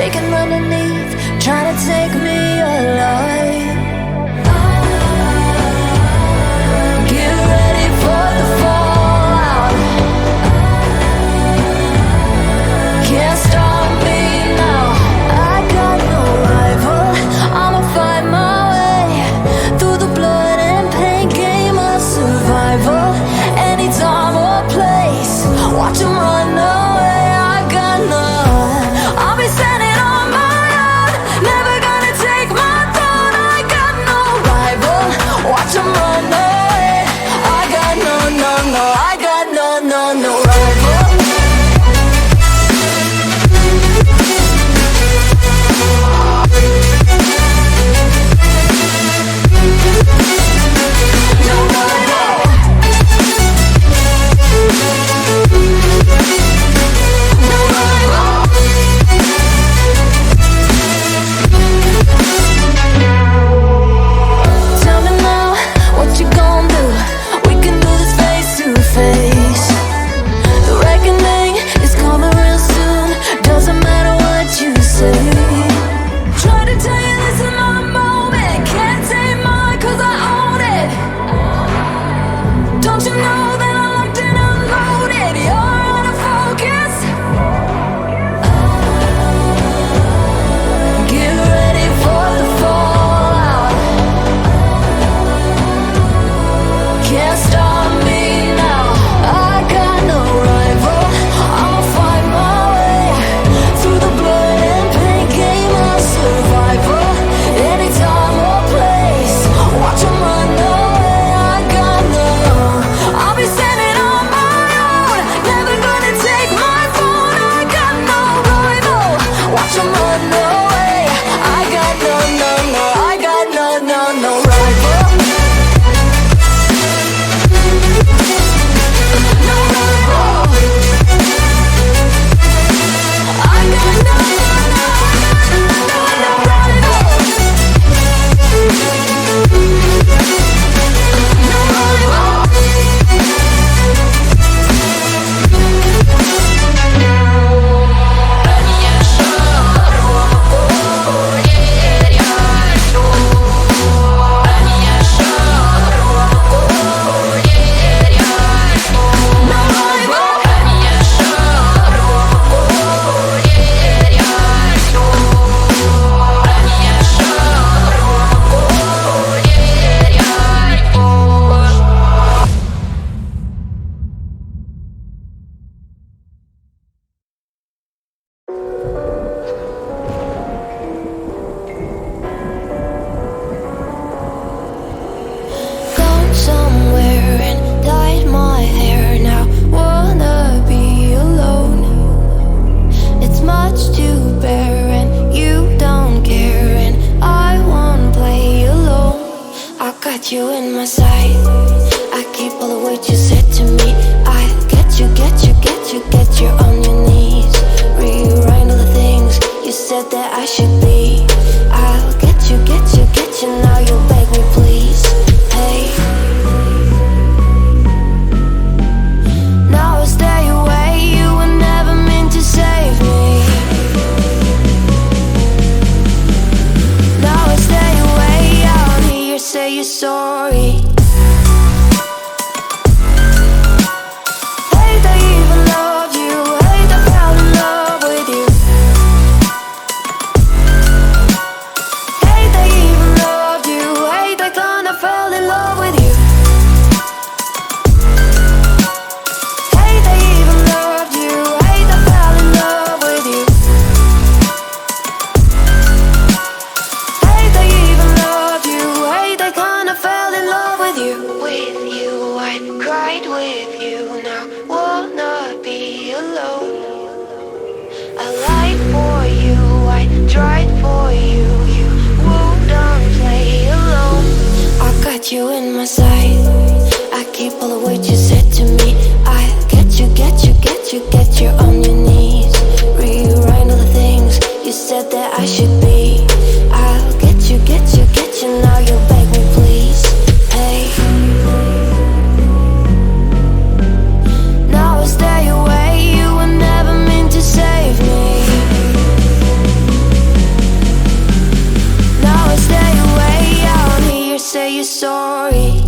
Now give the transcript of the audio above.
shaking underneath, trying to take me alive. Get ready for the fallout. Can't stop me now. I got no rival. I'ma fight my way through the blood and pain game of survival. Any time or place, watch 'em run away. I got none. I'll be standing on my own, never gonna take my throne. I got no rival. Watch 'em run away. I got no, no, no. I got no, no, no rival. No rival. No rival. Tell me now, what you gon' do? We can do this face to face. The reckoning is coming real soon. Doesn't matter what you say. Try to tell you this is my moment. Can't take mine 'cause I own it. Don't you know that I'm locked and unloaded? You're out of focus. Get ready for the fallout. Can't stop me now. I got no rival. I'll find my way through the blood and pain game of survival. Any time or place, watch 'em run away. I got no. I'll be standing on my own, never gonna take my phone. I got no rival. Watch 'em run away. I got no, no, no. I got no, no, no rival. No rival. I got no, no, no, no rival. No rival. Gone somewhere and dyed my hair now. Wanna be alone. It's much to bear and you don't care, and I won't play alone. I got you in my sight. I keep all the words you said to me. I get you, get you, get you, get you on your knees. Rewrite all the things you said that I should be. I'll get you, get you, get you. Now you beg me please. Hey. Now I stay away. You were never meant to save me. Now I stay away. I don't hear you say you're sorry. Hate I even loved you. Hate I fell in love with you. Hate I even loved you. Hate I kinda fell in love with you. Hate I even loved you. Hate I fell in love with you. Hate I even loved you. Hate I kinda fell in love with you. With you, I cried with you. Now wanna be alone. I lied for you. I tried for you. You wouldn't play alone. I got you in my sight. I keep all the words you said to me. I get you, get you, get you, get you on your knees. Rewrite all the things you said that I should be. I'll get you, get you, get you. Now you beg me please. Hey. Now I stay away. You were never meant to save me. say you're sorry.